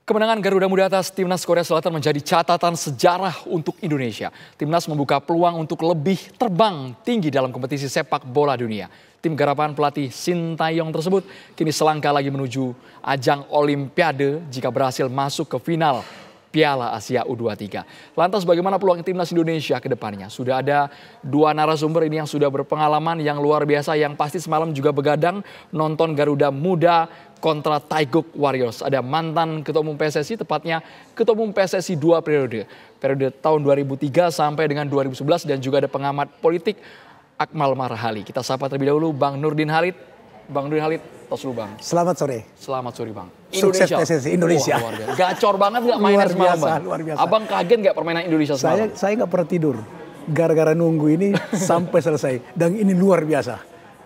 Kemenangan Garuda Muda atas Timnas Korea Selatan menjadi catatan sejarah untuk Indonesia. Timnas membuka peluang untuk lebih terbang tinggi dalam kompetisi sepak bola dunia. Tim garapan pelatih Shin Tae-yong tersebut kini selangkah lagi menuju ajang Olimpiade jika berhasil masuk ke final Piala Asia U23. Lantas bagaimana peluang Timnas Indonesia ke depannya? Sudah ada dua narasumber ini yang sudah berpengalaman yang luar biasa, yang pasti semalam juga begadang nonton Garuda Muda kontra Taeguk Warriors. Ada mantan Ketua Umum PSSI, tepatnya Ketua Umum PSSI 2 periode. Periode tahun 2003 sampai dengan 2011, dan juga ada pengamat politik Akmal Marhali. Kita sapa terlebih dahulu Bang Nurdin Halid. Bang Nurdin Halid, tos dulu Bang. Selamat sore. Selamat sore Bang. Sukses PSSI Indonesia. Wah, gacor banget gak mainan semalam Bang? Luar biasa. Abang kaget gak permainan Indonesia semalam? Saya gak pernah tidur. Gara-gara nunggu ini sampai selesai. Dan ini luar biasa.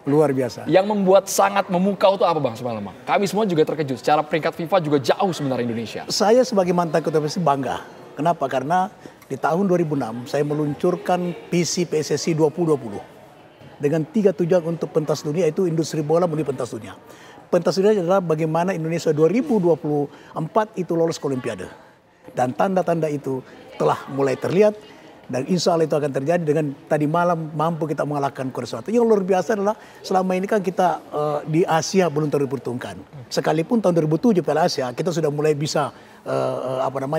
Luar biasa. Yang membuat sangat memukau itu apa Bang semalam Bang? Kami semua juga terkejut. Secara peringkat FIFA juga jauh sebenarnya Indonesia. Saya sebagai mantan ketua PSSI bangga. Kenapa? Karena di tahun 2006 saya meluncurkan visi PSSI 2020. Dengan 3 tujuan untuk pentas dunia, itu industri bola menuju pentas dunia. Pentas dunia adalah bagaimana Indonesia 2024 itu lolos ke Olimpiade. Dan tanda-tanda itu telah mulai terlihat. Dan insya Allah itu akan terjadi dengan tadi malam mampu kita mengalahkan Korea Selatan. Yang luar biasa adalah selama ini kan kita di Asia belum terperhitungkan. Sekalipun tahun 2007 Piala Asia kita sudah mulai bisa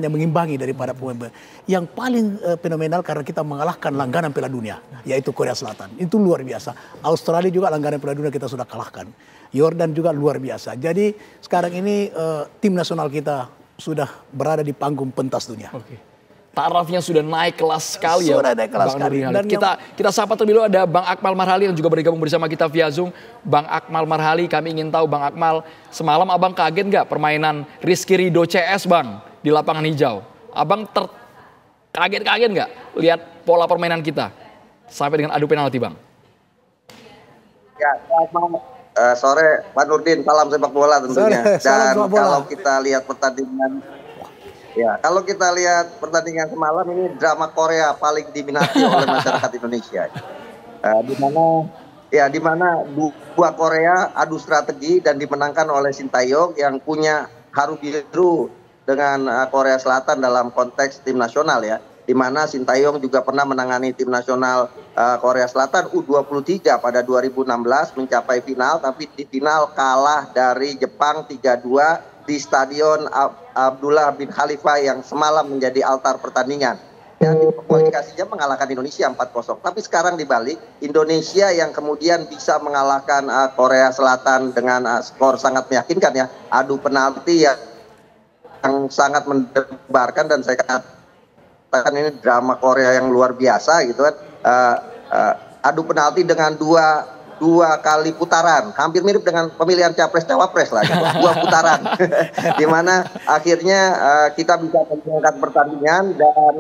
mengimbangi daripada pemain. Yang paling fenomenal karena kita mengalahkan langganan Piala Dunia, yaitu Korea Selatan. Itu luar biasa. Australia juga langganan Piala Dunia kita sudah kalahkan. Yordan juga luar biasa. Jadi sekarang ini tim nasional kita sudah berada di panggung pentas dunia. Oke. Tarafnya sudah naik kelas sekali ya. Sudah naik kelas sekali. Dan kita sapa terlebih dahulu ada Bang Akmal Marhali yang juga bergabung bersama kita via Zoom. Bang Akmal Marhali, kami ingin tahu Bang Akmal, semalam Abang kaget nggak permainan Rizky Ridho CS Bang di lapangan hijau? Abang kaget-kaget nggak lihat pola permainan kita sampai dengan adu penalti Bang? Ya, selamat sore Pak Nurdin, salam sepak bola tentunya. Dan kalau kita lihat pertandingan, kalau kita lihat pertandingan semalam, ini drama Korea paling diminati oleh masyarakat Indonesia. Di mana dua Korea adu strategi dan dimenangkan oleh Shin Tae-yong yang punya haru biru dengan Korea Selatan dalam konteks tim nasional ya. Di mana Shin Tae-yong juga pernah menangani tim nasional Korea Selatan U23 pada 2016 mencapai final, tapi di final kalah dari Jepang 3-2 di Stadion Abdullah bin Khalifa yang semalam menjadi altar pertandingan. Dan di kualifikasinya mengalahkan Indonesia 4-0. Tapi sekarang dibalik, Indonesia yang kemudian bisa mengalahkan Korea Selatan dengan skor sangat meyakinkan ya. Adu penalti yang sangat mendebarkan, dan saya katakan ini drama Korea yang luar biasa gitu kan. Adu penalti dengan dua kali putaran, hampir mirip dengan pemilihan capres-cawapres lah, gitu. 2 putaran, di mana akhirnya kita bisa memenangkan pertandingan. Dan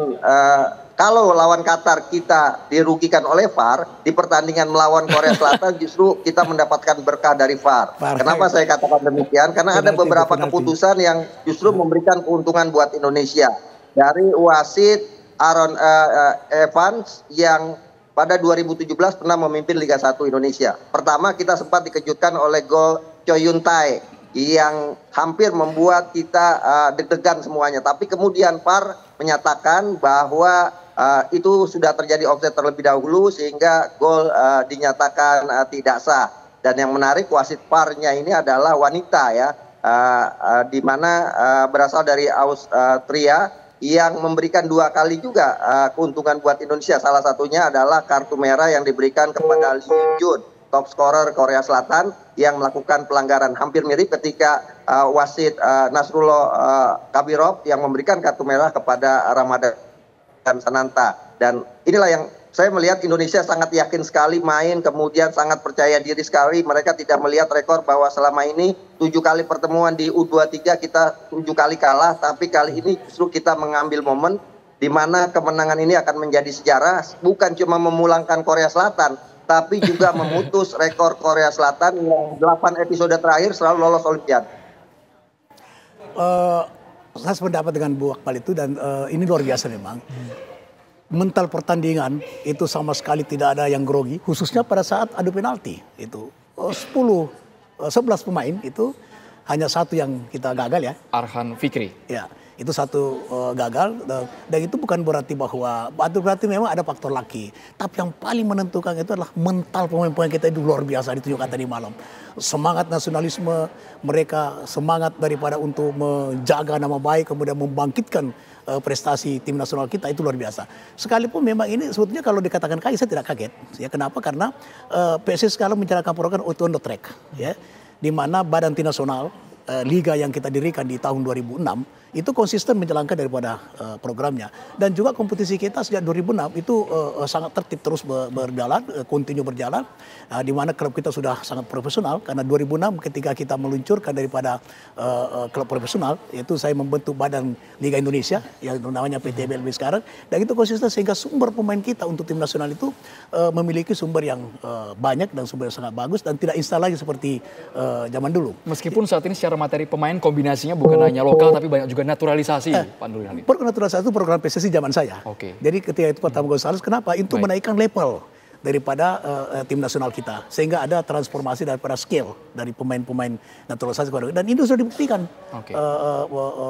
kalau lawan Qatar kita dirugikan oleh VAR, di pertandingan melawan Korea Selatan justru kita mendapatkan berkah dari VAR. Kenapa saya katakan demikian? Karena ada beberapa keputusan yang justru memberikan keuntungan buat Indonesia. Dari wasit Aaron Evans yang pada 2017 pernah memimpin Liga 1 Indonesia. Pertama kita sempat dikejutkan oleh gol Choi Yun Tae yang hampir membuat kita deg-degan semuanya. Tapi kemudian VAR menyatakan bahwa itu sudah terjadi offside terlebih dahulu sehingga gol dinyatakan tidak sah. Dan yang menarik, wasit VAR-nya ini adalah wanita ya, di mana berasal dari Austria, yang memberikan 2 kali juga keuntungan buat Indonesia. Salah satunya adalah kartu merah yang diberikan kepada Lee Hyun-jun, top scorer Korea Selatan, yang melakukan pelanggaran. Hampir mirip ketika wasit Nasrullah Kabirov yang memberikan kartu merah kepada Ramadan Sananta. Dan inilah yang saya melihat Indonesia sangat yakin sekali main, kemudian sangat percaya diri sekali. Mereka tidak melihat rekor bahwa selama ini 7 kali pertemuan di U23 kita 7 kali kalah, tapi kali ini justru kita mengambil momen di mana kemenangan ini akan menjadi sejarah, bukan cuma memulangkan Korea Selatan, tapi juga memutus rekor Korea Selatan yang 8 episode terakhir selalu lolos Olimpiade. Saya sependapat dengan Bu Akmal itu, dan ini luar biasa memang. Mental pertandingan itu sama sekali tidak ada yang grogi, khususnya pada saat adu penalti. Itu 11 pemain itu hanya satu yang kita gagal ya. Arhan Fikri. Ya, itu satu gagal dan itu bukan berarti bahwa berarti memang ada faktor laki. Tapi yang paling menentukan itu adalah mental pemain-pemain kita itu luar biasa ditunjukkan tadi malam. Semangat nasionalisme mereka, semangat daripada untuk menjaga nama baik kemudian membangkitkan prestasi tim nasional kita itu luar biasa. Sekalipun memang ini sebetulnya kalau dikatakan kaget saya tidak kaget. Ya kenapa? Karena PSSI sekarang menjalankan program on the track ya. Di mana Badan Tim Nasional liga yang kita dirikan di tahun 2006 itu konsisten menjalankan daripada programnya dan juga kompetisi kita sejak 2006 itu sangat tertib terus berjalan, kontinu berjalan di mana klub kita sudah sangat profesional karena 2006 ketika kita meluncurkan daripada klub profesional yaitu saya membentuk Badan Liga Indonesia yang namanya PTBLB sekarang dan itu konsisten sehingga sumber pemain kita untuk tim nasional itu memiliki sumber yang banyak dan sumber yang sangat bagus dan tidak instan lagi seperti zaman dulu. Meskipun saat ini secara materi pemain kombinasinya bukan hanya lokal tapi banyak juga naturalisasi, Pak Nurdin Halid. Program naturalisasi itu program PSSI zaman saya. Jadi ketika itu pertama Gonzales, kenapa? Itu menaikkan level daripada tim nasional kita. Sehingga ada transformasi daripada skill dari pemain-pemain naturalisasi. Dan itu sudah dibuktikan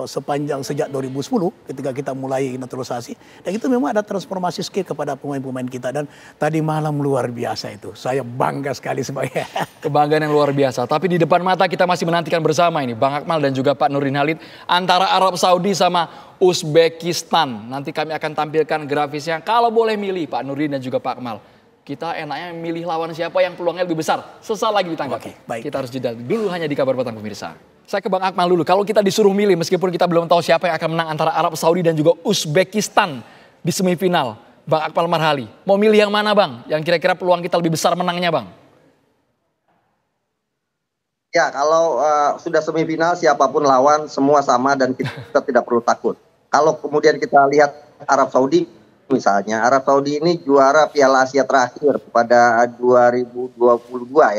sepanjang sejak 2010 ketika kita mulai naturalisasi. Dan itu memang ada transformasi skill kepada pemain-pemain kita. Dan tadi malam luar biasa itu. Saya bangga sekali sebagai kebanggaan yang luar biasa. Tapi di depan mata kita masih menantikan bersama ini Bang Akmal dan juga Pak Nurdin Halid antara Arab Saudi sama Uzbekistan. Nanti kami akan tampilkan grafisnya. Kalau boleh milih Pak Nurdin dan juga Pak Akmal, kita enaknya milih lawan siapa yang peluangnya lebih besar. Sesaat lagi ditanggapi. Kita harus jeda dulu hanya di Kabar Petang pemirsa. Saya ke Bang Akmal dulu. Kalau kita disuruh milih meskipun kita belum tahu siapa yang akan menang antara Arab Saudi dan juga Uzbekistan di semifinal. Bang Akmal Marhali, mau milih yang mana Bang? Yang kira-kira peluang kita lebih besar menangnya Bang? Ya kalau sudah semifinal siapapun lawan semua sama dan kita tidak perlu takut. Kalau kemudian kita lihat Arab Saudi misalnya, Arab Saudi ini juara Piala Asia terakhir pada 2022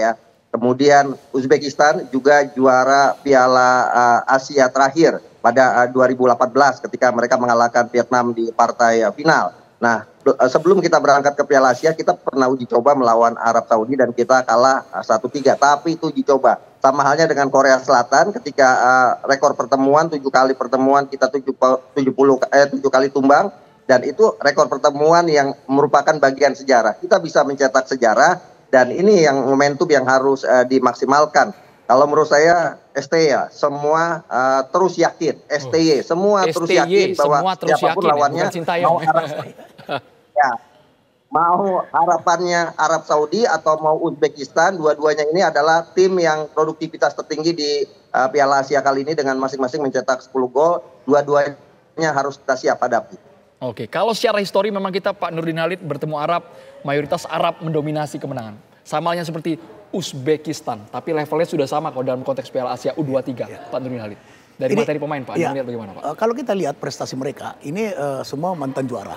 ya. Kemudian Uzbekistan juga juara Piala Asia terakhir pada 2018 ketika mereka mengalahkan Vietnam di partai final. Nah, sebelum kita berangkat ke Piala Asia, kita pernah uji coba melawan Arab Saudi dan kita kalah 1-3. Tapi itu uji coba. Sama halnya dengan Korea Selatan ketika rekor pertemuan, 7 kali pertemuan kita 7 kali tumbang. Dan itu rekor pertemuan yang merupakan bagian sejarah. Kita bisa mencetak sejarah dan ini yang momentum yang harus dimaksimalkan. Kalau menurut saya STY ya, semua terus yakin. STY, semua terus yakin bahwa siapapun lawannya mau mau harapannya Arab Saudi atau mau Uzbekistan, dua-duanya ini adalah tim yang produktivitas tertinggi di Piala Asia kali ini dengan masing-masing mencetak 10 gol. Dua-duanya harus kita siap hadapi. Oke, kalau secara histori memang kita Pak Nurdin Halid bertemu Arab, mayoritas Arab mendominasi kemenangan. Sama halnya seperti Uzbekistan, tapi levelnya sudah sama kalau dalam konteks Piala Asia U23, Pak Nurdin Halid. Dari materi pemain Pak, Anda lihat bagaimana Pak? Kalau kita lihat prestasi mereka, ini semua mantan juara.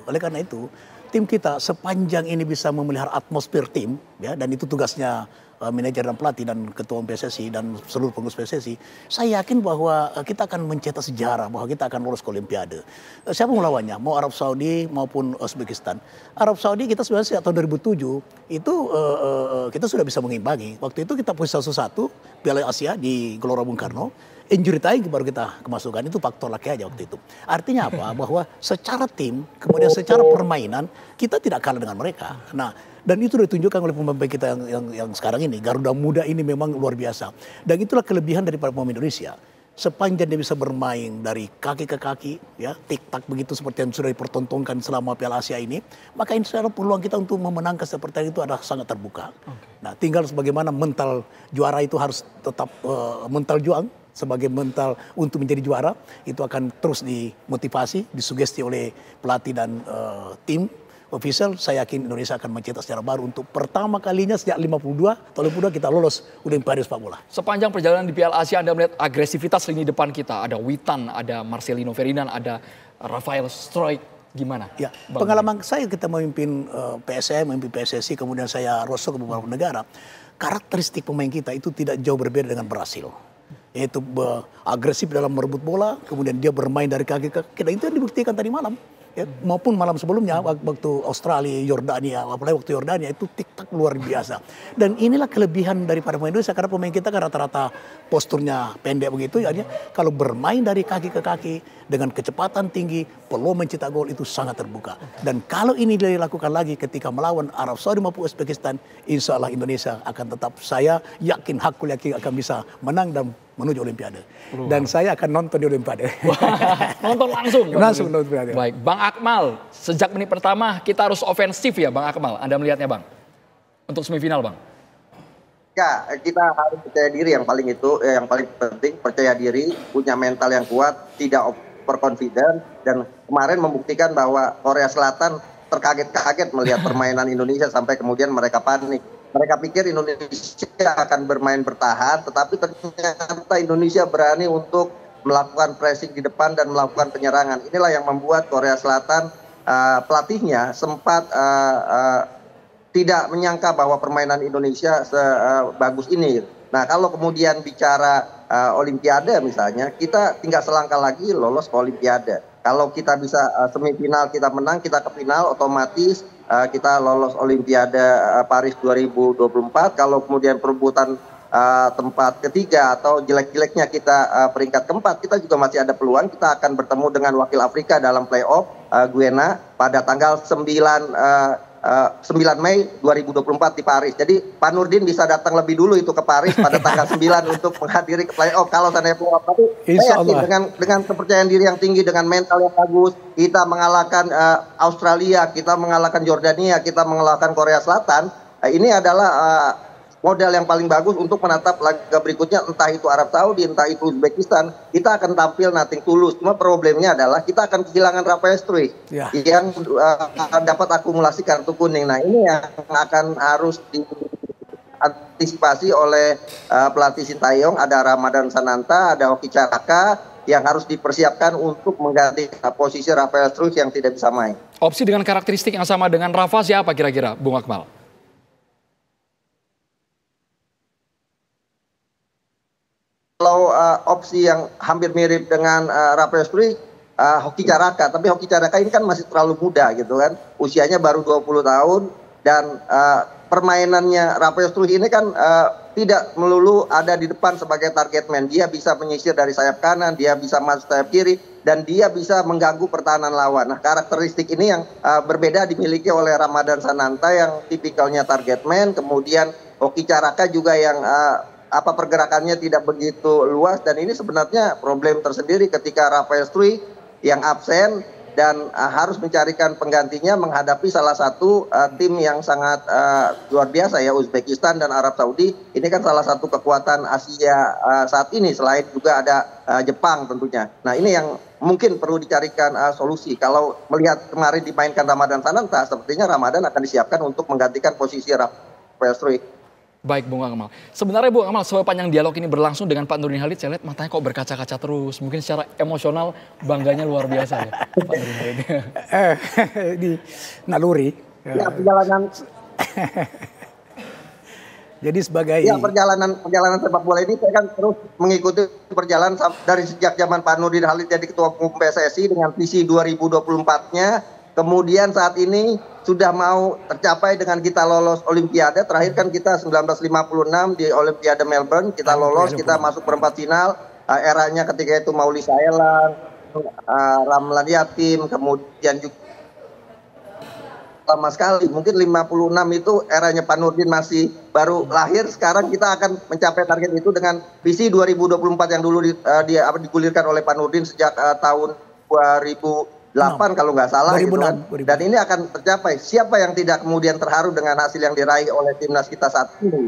Oleh karena itu, tim kita sepanjang ini bisa memelihara atmosfer tim, ya, dan itu tugasnya manajer dan pelatih dan ketua PSSI dan seluruh pengurus PSSI, saya yakin bahwa kita akan mencetak sejarah bahwa kita akan lolos ke Olimpiade. Siapa melawannya? Mau Arab Saudi maupun Uzbekistan. Arab Saudi kita sebenarnya sejak tahun 2007 itu kita sudah bisa mengimbangi. Waktu itu kita posisi 1-1 Piala Asia di Gelora Bung Karno. Injury time baru kita kemasukan, itu faktor laki aja waktu itu. Artinya apa? Bahwa secara tim, kemudian secara permainan kita tidak kalah dengan mereka. Nah, dan itu ditunjukkan oleh pemain kita yang sekarang ini. Garuda Muda ini memang luar biasa. Dan itulah kelebihan daripada pemain Indonesia. Sepanjang dia bisa bermain dari kaki ke kaki, ya, tik-tak begitu seperti yang sudah dipertontonkan selama Piala Asia ini, maka insya Allah peluang kita untuk memenangkan seperti itu adalah sangat terbuka. Nah, tinggal sebagaimana mental juara itu harus tetap mental juang, sebagai mental untuk menjadi juara, itu akan terus dimotivasi, disugesti oleh pelatih dan tim official. Saya yakin Indonesia akan mencetak sejarah baru untuk pertama kalinya sejak 52 tahun 52 kita lolos Olimpiade sepak bola. Sepanjang perjalanan di Piala Asia Anda melihat agresivitas lini depan kita. Ada Witan, ada Marcelino Ferdinand, ada Rafael Struijk. Gimana? Ya, pengalaman saya kita memimpin PSM, memimpin PSSI, kemudian saya rosok ke beberapa negara. Karakteristik pemain kita itu tidak jauh berbeda dengan Brasil. Yaitu agresif dalam merebut bola, kemudian dia bermain dari kaki ke kaki. Dan itu yang dibuktikan tadi malam. maupun malam sebelumnya waktu Australia, Yordania, apalagi waktu Yordania itu tiktak luar biasa. Dan inilah kelebihan daripada pemain Indonesia karena pemain kita kan rata-rata posturnya pendek begitu, artinya kalau bermain dari kaki ke kaki dengan kecepatan tinggi, peluang mencetak gol itu sangat terbuka. Dan kalau ini dilakukan lagi ketika melawan Arab Saudi maupun Uzbekistan, insya Allah Indonesia akan tetap, saya yakin, hakul yakin akan bisa menang dan menuju Olimpiade. Dan saya akan nonton di Olimpiade. Nonton langsung? Langsung nonton Olimpiade. Baik, Bang Akmal, sejak menit pertama kita harus ofensif ya Bang Akmal. Anda melihatnya Bang? Untuk semifinal Bang? Ya, kita harus percaya diri yang paling penting, percaya diri, punya mental yang kuat, tidak overconfident, dan kemarin membuktikan bahwa Korea Selatan terkaget-kaget melihat permainan Indonesia sampai kemudian mereka panik. Mereka pikir Indonesia akan bermain bertahan, tetapi ternyata Indonesia berani untuk melakukan pressing di depan dan melakukan penyerangan. Inilah yang membuat Korea Selatan pelatihnya sempat tidak menyangka bahwa permainan Indonesia sebagus ini. Nah, kalau kemudian bicara Olimpiade misalnya, kita tinggal selangkah lagi lolos ke Olimpiade. Kalau kita bisa semifinal kita menang, kita ke final, otomatis kita lolos Olimpiade Paris 2024. Kalau kemudian perebutan tempat ketiga atau jelek-jeleknya kita peringkat keempat, kita juga masih ada peluang. Kita akan bertemu dengan wakil Afrika dalam playoff Guyana pada tanggal 9 Mei 2024 di Paris. Jadi Pak Nurdin bisa datang lebih dulu itu ke Paris pada tanggal 9 untuk menghadiri ke playoff kalau seandainya playoff. Tapi saya yakin dengan kepercayaan diri yang tinggi, dengan mental yang bagus, kita mengalahkan Australia, kita mengalahkan Yordania, kita mengalahkan Korea Selatan. Ini adalah modal yang paling bagus untuk menatap laga berikutnya, entah itu Arab Saudi, entah itu Uzbekistan. Kita akan tampil nothing tulus. Cuma problemnya adalah kita akan kehilangan Rafael Struijk yang dapat akumulasi kartu kuning. Nah, ini yang akan harus diantisipasi oleh pelatih Sintayong. Ada Ramadan Sananta, ada Hoki Caraka yang harus dipersiapkan untuk mengganti posisi Rafael Struijk yang tidak bisa main. Opsi dengan karakteristik yang sama dengan Rafa siapa kira-kira, Bung Akmal? Kalau opsi yang hampir mirip dengan Rafael Struijk, Hoki Caraka, tapi Hoki Caraka ini kan masih terlalu muda gitu kan, usianya baru 20 tahun dan permainannya Rafael Struijk ini kan tidak melulu ada di depan sebagai target man. Dia bisa menyisir dari sayap kanan, dia bisa masuk sayap kiri, dan dia bisa mengganggu pertahanan lawan. Nah, karakteristik ini yang berbeda dimiliki oleh Ramadan Sananta yang tipikalnya target man, kemudian Hoki Caraka juga yang pergerakannya tidak begitu luas, dan ini sebenarnya problem tersendiri ketika Rafael Struijk yang absen dan harus mencarikan penggantinya menghadapi salah satu tim yang sangat luar biasa ya, Uzbekistan dan Arab Saudi. Ini kan salah satu kekuatan Asia saat ini, selain juga ada Jepang tentunya. Nah, ini yang mungkin perlu dicarikan solusi. Kalau melihat kemarin dimainkan Ramadan Sananta, sepertinya Ramadan akan disiapkan untuk menggantikan posisi Rafael Struijk. Baik Bung Akmal. Sebenarnya Bung Akmal, sepanjang dialog ini berlangsung dengan Pak Nurdin Halid, saya lihat matanya kok berkaca-kaca terus. Mungkin secara emosional bangganya luar biasa ya Pak Nurdin Halid. Di naluri. Ya, perjalanan. Jadi sebagai perjalanan sepak bola ini saya kan terus mengikuti perjalanan dari sejak zaman Pak Nurdin Halid jadi ketua umum PSSI dengan visi 2024-nya. Kemudian saat ini sudah mau tercapai dengan kita lolos Olimpiade. Terakhir kan kita 1956 di Olimpiade Melbourne, kita lolos, kita masuk perempat final. Eranya ketika itu Mauli Saelang, Ramlan Yatim, kemudian juga lama sekali. Mungkin 56 itu eranya Pak Nurdin masih baru lahir. Sekarang kita akan mencapai target itu dengan visi 2024 yang dulu digulirkan oleh Pak Nurdin sejak tahun 2008 kalau nggak salah gitu kan. Dan ini akan tercapai. Siapa yang tidak kemudian terharu dengan hasil yang diraih oleh timnas kita saat ini?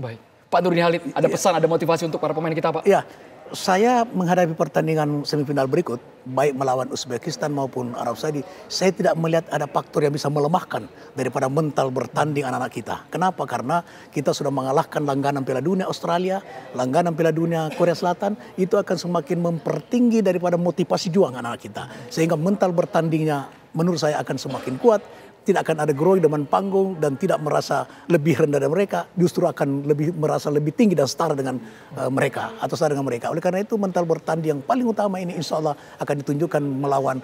Baik, Pak Nurdin Halid, ada pesan, ada motivasi untuk para pemain kita, Pak? Iya, saya menghadapi pertandingan semifinal berikut, baik melawan Uzbekistan maupun Arab Saudi, saya tidak melihat ada faktor yang bisa melemahkan daripada mental bertanding anak-anak kita. Kenapa? Karena kita sudah mengalahkan langganan Piala Dunia Australia, langganan Piala Dunia Korea Selatan, itu akan semakin mempertinggi daripada motivasi juang anak-anak kita. Sehingga mental bertandingnya menurut saya akan semakin kuat. tidak akan ada grogi depan panggung dan tidak merasa lebih rendah dari mereka, justru akan merasa lebih tinggi dan setara dengan mereka atau setara dengan mereka. Oleh karena itu mental bertanding yang paling utama ini insya Allah akan ditunjukkan melawan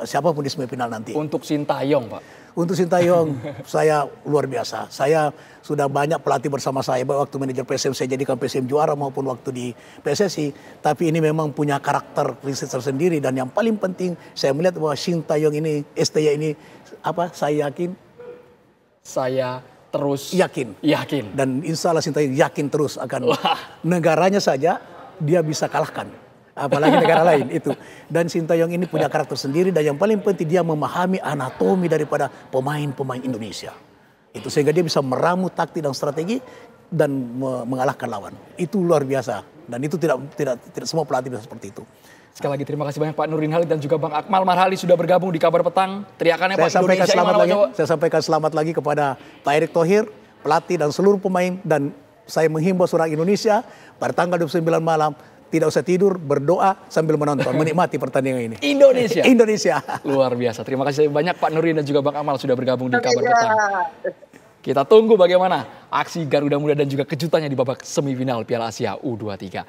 siapapun di semifinal nanti. Untuk Sintayong, Pak. Untuk Sintayong, saya luar biasa. Saya sudah banyak pelatih bersama saya, baik waktu manajer PSM saya jadikan PSM juara maupun waktu di PSSI. Tapi ini memang punya karakter prinsip tersendiri dan yang paling penting saya melihat bahwa Sintayong ini, STY ini, saya yakin. Saya terus yakin. Dan insya Allah Sintayong yakin terus akan negaranya saja dia bisa kalahkan. Apalagi negara lain itu. Dan Sintayong ini punya karakter sendiri dan yang paling penting dia memahami anatomi daripada pemain-pemain Indonesia. Itu sehingga dia bisa meramu taktik dan strategi dan mengalahkan lawan. Itu luar biasa dan itu tidak semua pelatih bisa seperti itu. Sekali lagi terima kasih banyak Pak Nurdin Halid dan juga Bang Akmal Marhali sudah bergabung di Kabar Petang. Teriakannya Pak Indonesia Saya sampaikan selamat lagi kepada Pak Erick Thohir, pelatih dan seluruh pemain dan saya menghimbau seluruh Indonesia pada tanggal 29 malam tidak usah tidur, berdoa sambil menonton, menikmati pertandingan ini. Indonesia. Luar biasa. Terima kasih banyak Pak Nurdin dan juga Bang Akmal sudah bergabung di Kabar Petang. Kita tunggu bagaimana aksi Garuda Muda dan juga kejutannya di babak semifinal Piala Asia U23.